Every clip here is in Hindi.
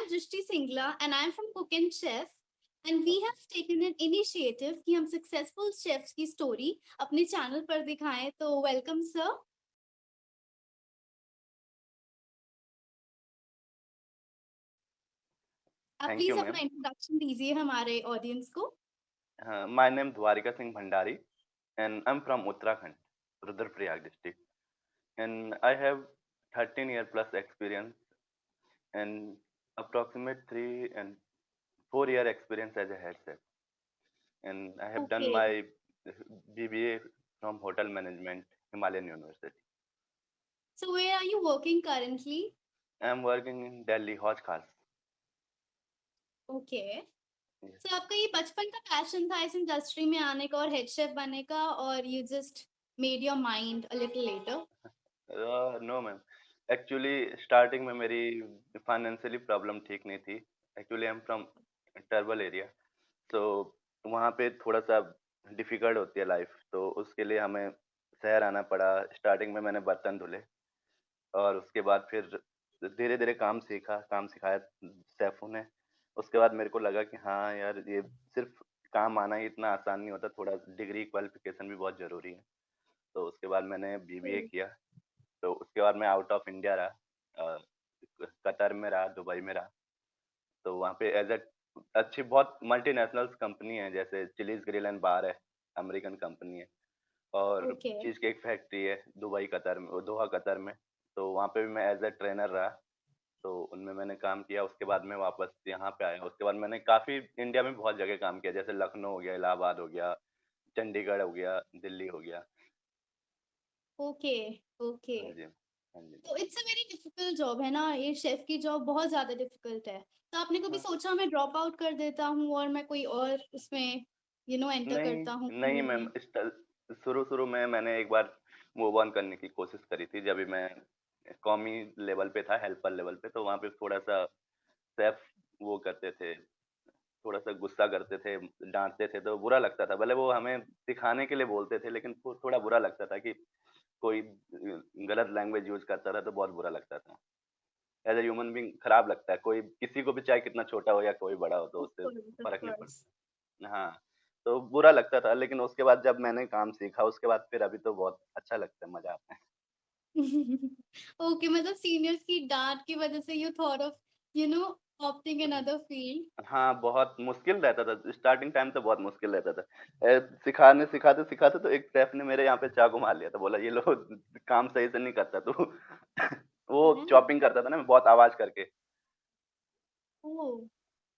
Drishti Singla and I'm from Cook and Chef and we have taken an initiative कि हम successful chefs की story अपने channel पर दिखाएं तो welcome sir. आप थैंक यू प्लीज अपना मैम। इंट्रोडक्शन दीजिए हमारे ऑडियंस को. My name Dwarika Singh Bhandari and I am from Uttarakhand, Rudraprayag district and I have 13 year plus experience and approximate 3 and 4 year experience as a head chef, and I have done Okay. my BBA from hotel management, Himalayan University. So where are you working currently? I am working in Delhi, Hoj Khas. Okay. Yes. So आपका ये बचपन का पैशन था इस इंडस्ट्री में आने का और हेड शेफ बनने का और you just made your mind a little later? No ma'am, actually starting में मेरी फाइनेंशियली प्रॉब्लम ठीक नहीं थी। Actually I am from tribal area, तो वहाँ पे थोड़ा सा डिफिकल्ट होती है लाइफ, तो उसके लिए हमें शहर आना पड़ा। स्टार्टिंग में मैंने बर्तन धुले और उसके बाद फिर धीरे धीरे काम सिखाया शेफों ने। उसके बाद मेरे को लगा कि हाँ यार, ये सिर्फ काम आना ही इतना आसान नहीं होता, थोड़ा डिग्री क्वालिफिकेशन भी बहुत ज़रूरी है। तो उसके बाद मैंने बीबीए किया। तो उसके बाद मैं आउट ऑफ इंडिया रहा, कतर में रहा, दुबई में रहा। तो वहाँ पे एज ए अच्छी बहुत मल्टीनेशनल्स कंपनी है, जैसे चिलीज ग्रिल एंड बार है, अमेरिकन कंपनी है, और Okay. चीज केक फैक्ट्री है दुबई कतर में, दोहा कतर में। तो वहाँ पे भी मैं एज ए ट्रेनर रहा। तो उनमें मैंने काम किया। उसके बाद मैं वापस यहाँ पे आया। उसके बाद मैंने काफी इंडिया में बहुत जगह काम किया, जैसे लखनऊ हो गया, इलाहाबाद हो गया, चंडीगढ़ हो गया, दिल्ली हो गया। Okay. हाँ Okay. जी, हाँ जी। तो it's a very difficult job है ना, ये शेफ की जॉब बहुत ज्यादा डिफिकल्ट है. तो आपने कभी हाँ, सोचा मैं ड्रॉप आउट कर देता हूँ और मैं कोई और उसमें एंटर नहीं, करता हूँ नहीं फील्ड मैम, में? शुरू-शुरू में मैंने एक बार मूव ऑन करने की कोशिश करी थी, जब भी मैं कौमी लेवल पे था, हेल्पर लेवल पे, तो वहाँ पे थोड़ा-सा शेफ़ वो करते थे, थोड़ा-सा गुस्सा करते थे, डाँटते थे, तो बुरा लगता था। भले वो हमें सिखाने के लिए बोलते थे, लेकिन वो थोड़ा बुरा लगता था कि कोई गलत लैंग्वेज यूज़ करता था, तो बहुत बुरा लगता था। एज़ अ ह्यूमन बीइंग खराब लगता है, कोई किसी को भी, चाहे कितना छोटा हो या कोई बड़ा हो, तो ऑफ उससे कोर्स, ऑफ फ़र्क नहीं कोर्स. पड़ता। हाँ, तो बुरा लगता था, लेकिन उसके बाद जब मैंने काम सीखा, उसके बाद फिर अभी तो बहुत अच्छा लगता है, मज़ा आता है। ओके, मतलब सीनियर्स की डांट की वजह से you thought of opting another field. हाँ, बहुत मुश्किल रहता था, स्टार्टिंग टाइम तो बहुत मुश्किल रहता था। सिखाते-सिखाते तो एक शेफ़ ने मेरे यहाँ पे चाकू मार लिया था, बोला, "ये लो, काम सही से नहीं करता तू।" वो चॉपिंग करता था ना बहुत आवाज़ करके। ओह!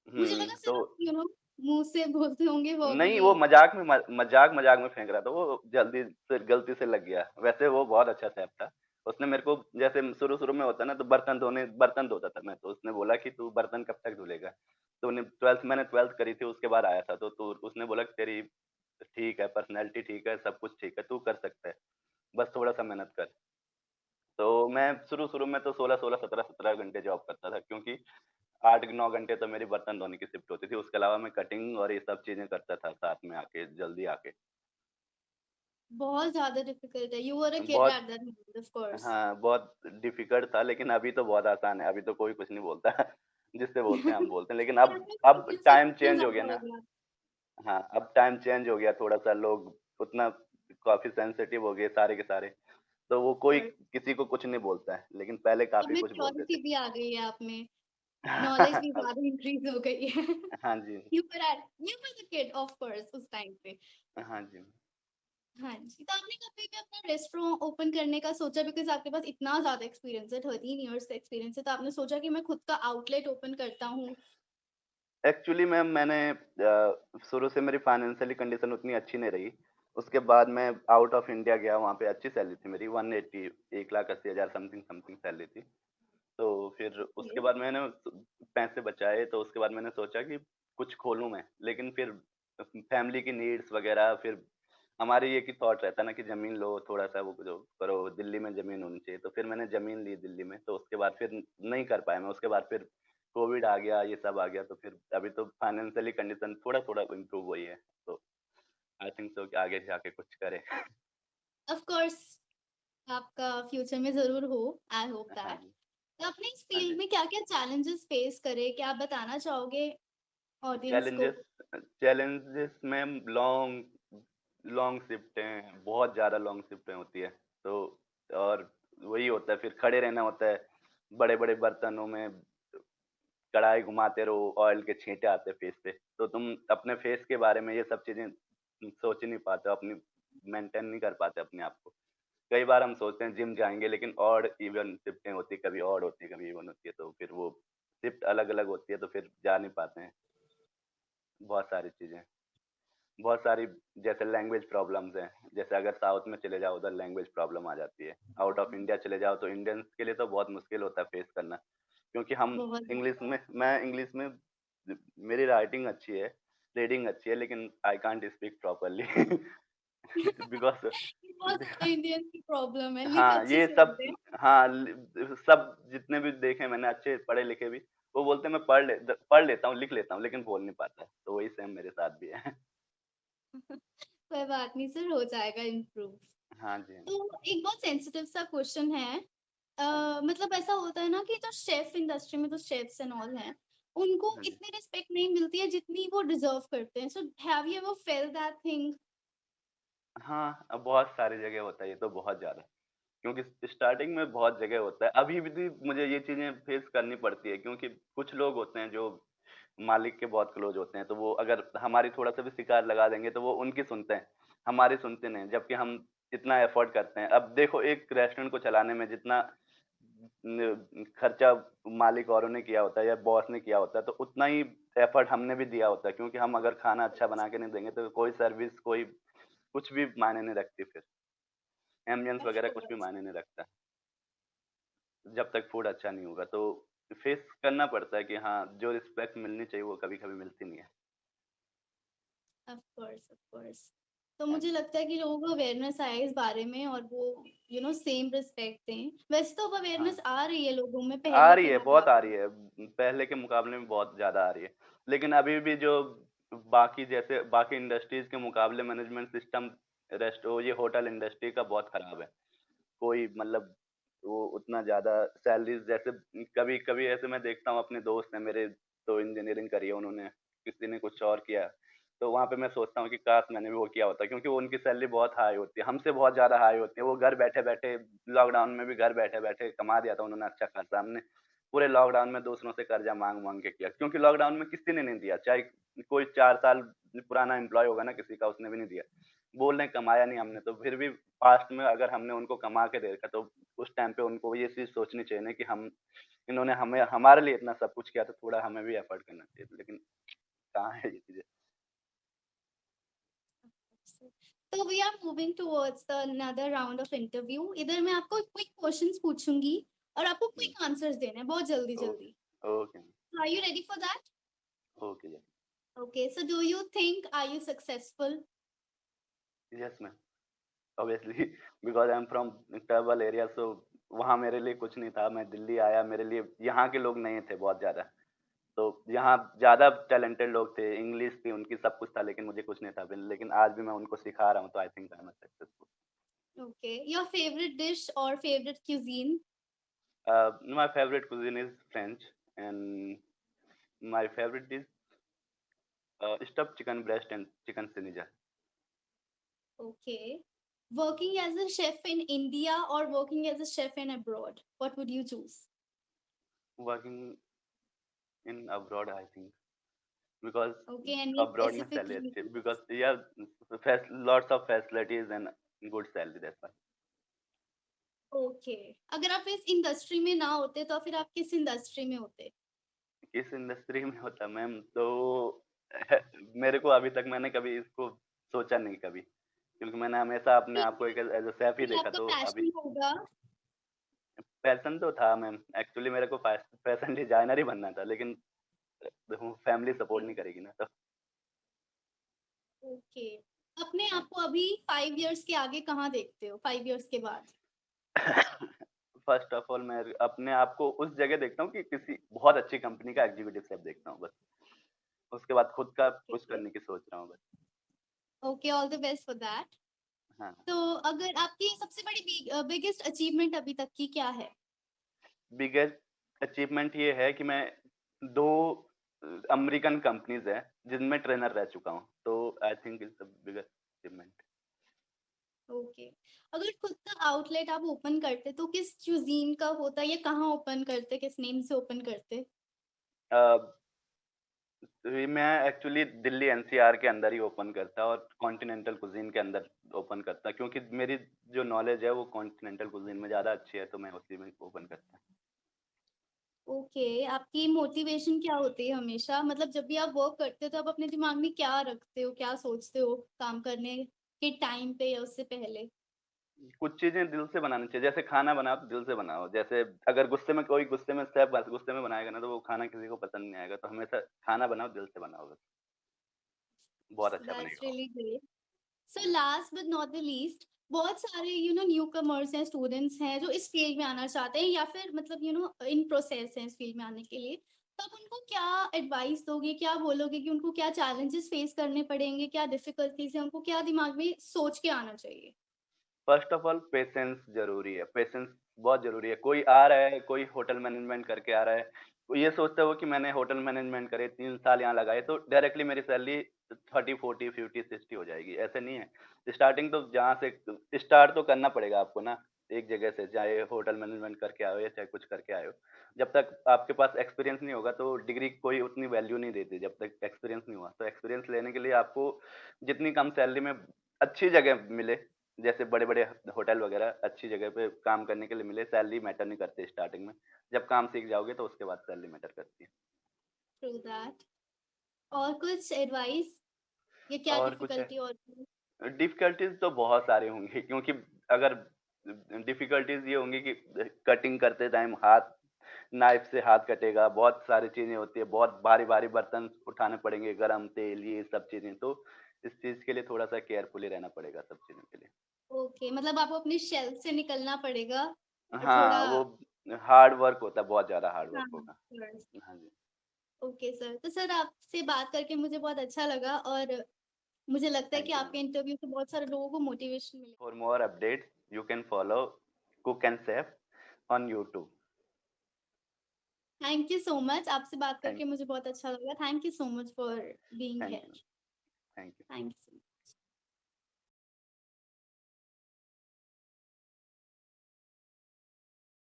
मुझे लगा तो सिर्फ मुँह से बोलते होंगे नहीं, वर्बली. वो मज़ाक-मज़ाक में फेंक रहा था, वो जल्दी से गलती से लग गया। वैसे वो बहुत अच्छा शेफ़ था। उसने मेरे को, जैसे शुरू-शुरू में होता है ना, तो बर्तन धोता था मैं, तो उसने बोला कि तू बर्तन कब तक धुलेगा? तो मैंने 12th करी थी, उसके बाद आया था, तो उसने बोला कि तेरी ठीक है, पर्सनैलिटी ठीक है, सब कुछ ठीक है, तू कर सकता है, बस थोड़ा-सा मेहनत कर। तो मैं शुरू-शुरू में तो 16-16, 17-17 घंटे जॉब करता था, क्योंकि 8-9 घंटे तो मेरी बर्तन धोने की शिफ्ट होती थी। उसके अलावा मैं कटिंग और ये सब चीज़ें करता था साथ में आके, जल्दी आके। बहुत ज़्यादा डिफिकल्ट है. यू वर अ किड बहुत at that moment, of course. हाँ, बहुत डिफ़िकल्ट था, लेकिन अभी तो बहुत आसान है। अभी तो कोई कुछ नहीं बोलता। जिससे बोलते हैं हम बोलते हैं, लेकिन पर अब आपका अब कॉन्फिडेंस टाइम लेवल चेंज हो गया ज़्यादा ना। लग रहा है. हाँ, अब टाइम चेंज हो गया थोड़ा-सा, लोग उतना काफ़ी सेंसिटिव हो गए सारे के सारे। तो वो कोई कोर्स. किसी को कुछ नहीं बोलता है, लेकिन पहले अब काफ़ी कुछ बोलते थे। मैच्योरिटी भी आ गई है आप में. नॉलेज भी ज़्यादा इंक्रीज़ हो गई है. हाँ जी। You were the kid of course उस टाइम पे. हाँ जी। हाँ जी, तो आपने कभी भी अपना रेस्टोरेंट ओपन करने का सोचा बिकॉज़ आपके पास इतना ज़्यादा एक्सपीरियंस है, 13 इयर्स का एक्सपीरियंस है, तो आपने सोचा कि मैं खुद का आउटलेट ओपन करता हूँ? एक्चुअली मैम, मैंने शुरू से मेरी फाइनेंशियली कंडीशन उतनी अच्छी नहीं रही। उसके बाद मैं आउट ऑफ इंडिया गया, वहाँ पे अच्छी सैलरी थी मेरी, 180, 1,80,000 समथिंग समथिंग सैलरी थी। तो फिर ओके. उसके बाद मैंने पैसे बचाए, तो उसके बाद मैंने सोचा कि कुछ खोलूँ मैं। लेकिन फिर फैमिली की नीड्स वगैरह, फिर हमारे ये की थॉट रहता है ना कि ज़मीन लो, थोड़ा-सा वो जो करो, दिल्ली में ज़मीन होनी चाहिए। तो फिर मैंने ज़मीन ली दिल्ली में, तो उसके बाद फिर नहीं कर पाया मैं। उसके बाद फिर कोविड आ गया, ये सब आ गया, तो फिर अभी तो फाइनेंशियली कंडीशन थोड़ा-थोड़ा इम्प्रूव हुई है। तो आई थिंक सो कि आगे जाके कुछ करें। ऑफ कोर्स आपका फ्यूचर में ज़रूर हो, आई होप हाँ दैट. जी। आपने इस हाँ जी। फील्ड में क्या-क्या चैलेंजेस फेस करे? क्या आप बताना चाहोगे ऑडियंस को? चैलेंजेस चैलेंजेस में लॉन्ग लॉन्ग शिफ्टें, बहुत ज़्यादा लॉन्ग शिफ्टें होती है। तो और वही होता है, फिर खड़े रहना होता है, बड़े-बड़े बर्तनों में कढ़ाई घुमाते रहो, ऑयल के छींटे आते हैं फेस पे। तो तुम अपने फेस के बारे में ये सब चीज़ें सोच ही नहीं पाते हो, अपनी मेंटेन नहीं कर पाते अपने आप को। कई बार हम सोचते हैं जिम जाएँगे, लेकिन ऑड इवन शिफ्टें होती है, कभी ऑड होती है, कभी इवन होती है, तो फिर वो शिफ्ट अलग-अलग होती है, तो फिर जा नहीं पाते हैं। बहुत सारी चीज़ें। बहुत सारी जैसे लैंग्वेज प्रॉब्लम्स हैं, जैसे अगर साउथ में चले जाओ उधर लैंग्वेज प्रॉब्लम आ जाती है। आउट ऑफ इंडिया चले जाओ तो इंडियंस के लिए तो बहुत मुश्किल होता है फेस करना। क्योंकि हम बहुत इंग्लिश ज़्यादा। में मैं इंग्लिश में मेरी राइटिंग अच्छी है, रीडिंग अच्छी है, लेकिन I can't speak properly because बहुत सारे इंडियंस की प्रॉब्लम है, लिख हाँ, अच्छे ये से सब लेते हैं। हाँ, सब जितने भी देखे मैंने अच्छे पढ़े-लिखे भी, वो बोलते हैं मैं पढ़ लेता हूँ, लिख लेता हूँ, लेकिन बोल नहीं पाता। तो वही सेम मेरे साथ भी है। कोई बात नहीं सर, हो जाएगा इम्प्रूव। हाँ जी, हाँ जी। तो एक बहुत सेंसिटिव सा क्वेश्चन है। हाँ जी, मतलब ऐसा होता है ना कि जो शेफ इंडस्ट्री में जो शेफ्स एंड ऑल हैं, उनको हाँ जी। इतनी रिस्पेक्ट नहीं मिलती है जितनी वो डिज़र्व करते हैं। So have you ever felt that thing? हाँ, बहुत सारी जगह होता है ये तो बहुत ज़्यादा। क्योंकि स्टार्टिंग में बहुत जगह होता है। अभी भी मुझे ये चीज़ें फेस करनी पड़ती है क्योंकि कुछ लोग होते हैं जो मालिक के बहुत क्लोज़ होते हैं, तो वो अगर हमारी थोड़ा-सा भी शिकायत लगा देंगे तो वो उनकी सुनते हैं, हमारी सुनते नहीं। जबकि हम इतना एफ़र्ट करते हैं। अब देखो एक रेस्टोरेंट को चलाने में जितना खर्चा मालिक औरों ने किया होता है या बॉस ने किया होता है, तो उतना ही एफ़र्ट हमने भी दिया होता है क्योंकि हम अगर खाना अच्छा बना के नहीं देंगे तो कोई सर्विस कोई कुछ भी मायने नहीं रखती फिर। एम्बियंस ऑफ वगैरह कुछ भी कोर्स। मायने नहीं रखता। जब तक फूड अच्छा नहीं होगा, तो फेस करना पड़ता है कि हाँ, जो रिस्पेक्ट मिलनी चाहिए वो कभी-कभी मिलती नहीं है। Of course, of course. तो हाँ मुझे जी। लगता है कि लोगों को अवेयरनेस आए इस बारे में और वो सेम रिस्पेक्ट दें। वैसे तो अब हाँ, अवेयरनेस आ रही है लोगों में आ पहले रही के है, बहुत आ रही मुकाबले। है। पहले के मुकाबले में बहुत ज़्यादा आ रही है। लेकिन अभी भी जो बाकी जैसे बाकी इंडस्ट्रीज़ के मुकाबले मैनेजमेंट सिस्टम ये होटल इंडस्ट्री का बहुत खराब है। कोई मतलब वो उतना ज़्यादा सैलरीज़ जैसे कभी-कभी ऐसे मैं देखता हूँ अपने दोस्त हैं मेरे तो इंजीनियरिंग करी है उन्होंने, किसी ने कुछ और किया। तो वहाँ पे मैं सोचता हूँ कि काश मैंने भी वो किया होता क्योंकि उनकी सैलरी बहुत हाई होती है, हमसे बहुत ज़्यादा हाई होती है। वो घर बैठे-बैठे लॉकडाउन में भी घर बैठे-बैठे कमा दिया था उन्होंने अच्छा खासा। हमने पूरे लॉकडाउन में दूसरों से कर्जा माँग-माँग के किया क्योंकि लॉकडाउन में किसी ने नहीं दिया, चाहे कोई 4 साल पुराना एम्प्लॉयी होगा ना किसी का उसने भी नहीं दिया। बोल रहे हैं कमाया नहीं हमने तो फिर भी पास्ट में अगर हमने उनको कमा के दे रखा तो उस टाइम पे उनको ये चीज़ सोचनी चाहिए ना कि हम इन्होंने हमें हमारे लिए इतना सब कुछ किया तो थोड़ा हमें भी एफर्ट करना चाहिए। लेकिन कहाँ है ये चीज़ें? तो we are moving towards the another round of interview. इधर मैं आपको क्विक क्वेश्चंस पूछूंगी और आपको हुँ, क्विक आंसर्स देने हैं बहुत जल्दी ओके, जल्दी। Okay, are you ready for that? Okay, yes, okay, so do you think are you successful? Yes ma'am, obviously because I am from tribal area so वहाँ मेरे लिए कुछ नहीं था। मैं दिल्ली आया मेरे लिए यहाँ के लोग नहीं थे बहुत ज़्यादा। तो यहाँ ज़्यादा टैलेंटेड लोग थे, इंग्लिश थी उनकी सब कुछ था लेकिन मुझे कुछ नहीं था। लेकिन आज भी मैं उनको सिखा रहा हूँ तो I think I am successful. Okay, your favourite dish और favourite cuisine? My favorite cuisine is French, and my favorite is stuffed chicken breast and chicken Sinja. Okay. Working as a chef in India or working as a chef in abroad, what would you choose? Working in abroad, I think, because Okay, any abroad में specific salary अच्छी reason? because lots of facilities and good salary. That's why. Okay, अगर आप इस इंडस्ट्री में ना होते तो फिर आप किस इंडस्ट्री में होते? किस इंडस्ट्री में होता मैम तो मेरे को अभी तक मैंने कभी इसको सोचा नहीं कभी क्योंकि मैंने हमेशा अपने आप को एक एज अ शेफ ही ये देखा आपका तो अभी पैशन होगा। पैशन तो था मैम एक्चुअली मेरे को फैशन डिजाइनर ही बनना था लेकिन फैमिली सपोर्ट नहीं करेगी ना तो ओके, अपने हाँ आप को अभी 5 इयर्स के आगे कहाँ देखते हो? 5 इयर्स के बाद? फर्स्ट ऑफ ऑल मैं अपने आप को उस जगह देखता हूँ कि किसी बहुत अच्छी कंपनी का एग्जीक्यूटिव शेफ देखता हूँ बस उसके बाद खुद का कुछ ओके, करने की सोच रहा हूँ बस okay, all the best for that. हाँ तो अगर आपकी सबसे बड़ी बिगेस्ट अचीवमेंट अभी तक की क्या है? बिगेस्ट अचीवमेंट ये है कि मैं 2 अमेरिकन कंपनीज़ हैं, जिनमें ट्रेनर रह चुका हूँ। तो I think it's the biggest achievement. Okay. अगर खुद का आउटलेट आप ओपन करते तो किस क्यूज़ीन का होता या कहाँ ओपन करते? किस नेम से ओपन करते? अ, ये मैं एक्चुअली दिल्ली एनसीआर के अंदर ही ओपन करता और कॉन्टिनेंटल कुज़ीन के अंदर ओपन करता क्योंकि मेरी जो नॉलेज है वो कॉन्टिनेंटल कुज़ीन में ज़्यादा अच्छी है, तो मैं उसी में ओपन करता। ओके, आपकी मोटिवेशन क्या होती है हमेशा? मतलब जब भी आप वर्क करते हो तो आप अपने दिमाग में क्या रखते हो? क्या सोचते हो काम करने के टाइम पे या उससे पहले? कुछ चीज़ें दिल से बनानी चाहिए, जैसे खाना बनाओ तो दिल से बनाओ। जैसे अगर गुस्से में शेफ़ बस गुस्से में बनाएगा ना, तो वो खाना किसी को पसंद नहीं आएगा। तो हमेशा खाना बनाओ, दिल से बनाओ बस, बहुत अच्छा दैट्स बनेगा वो। Really great. So hmm. Last but not the least बहुत सारे न्यू कमर्स हैं, स्टूडेंट्स हैं जो इस फील्ड में आना चाहते हैं या फिर मतलब इन प्रोसेस हैं इस फील्ड में आने के लिए। तो आप उनको क्या एडवाइस दोगे? क्या बोलोगे कि उनको क्या चैलेंजेस फेस करने पड़ेंगे? क्या डिफिकल्टीज़ हैं? उनको क्या दिमाग में सोच के आना चाहिए? फर्स्ट ऑफ ऑल पेशेंस ज़रूरी है, पेशेंस बहुत ज़रूरी है। कोई आ रहा है, कोई होटल मैनेजमेंट करके आ रहा है, वो ये सोचता हो कि मैंने होटल मैनेजमेंट करे, 3 साल यहाँ लगाए, तो डायरेक्टली मेरी सैलरी 30, 40, 50, 60 हो जाएगी, ऐसे नहीं है। स्टार्टिंग तो जहाँ से स्टार्ट तो करना पड़ेगा आपको ना, एक जगह से, चाहे होटल मैनेजमेंट करके आए हो या चाहे कुछ करके आए हो। जब तक आपके पास एक्सपीरियंस नहीं होगा, तो डिग्री कोई उतनी वैल्यू नहीं देती, जब तक एक्सपीरियंस नहीं हुआ। तो एक्सपीरियंस लेने के लिए आपको जितनी कम सैलरी में अच्छी जगह मिले, जैसे बड़े-बड़े होटल वगैरह अच्छी जगह पे काम करने के लिए मिले, सैलरी मैटर नहीं करती स्टार्टिंग में। जब काम सीख जाओगे तो उसके बाद सैलरी मैटर करती है। True that. और कुछ एडवाइस या क्या और कुछ है डिफिकल्टी और थी? डिफ़िकल्टीज़ तो बहुत सारी होंगी क्योंकि अगर डिफ़िकल्टीज़ ये होंगी कि कटिंग करते टाइम नाइफ़ से हाथ कटेगा, बहुत सारी चीज़ें होती हैं, बहुत भारी-भारी बर्तन उठाने पड़ेंगे, गरम तेल ये सब चीज़ें, तो इस चीज़ के लिए थोड़ा-सा केयरफुली रहना पड़ेगा सब चीज़ों के लिए। ओके, मतलब आपको अपनी शेल्फ से निकलना पड़ेगा और थोड़ा हाँ, वो हार्ड वर्क होता है, बहुत ज़्यादा हार्ड हाँ, वर्क होगा। हाँ। हाँ जी। Okay sir. तो सर आपसे बात करके मुझे बहुत अच्छा लगा और मुझे लगता है कि Thank you, आपके ma'am. इंटरव्यू से बहुत सारे लोगों को मोटिवेशन मिले। For more updates, you can follow Cook and Chef on YouTube. Thank you so much. आपसे बात करके Thank you. मुझे बहुत अच्छा लगा। Thank you so much for being Thank you. Here. Thank you. Thank you.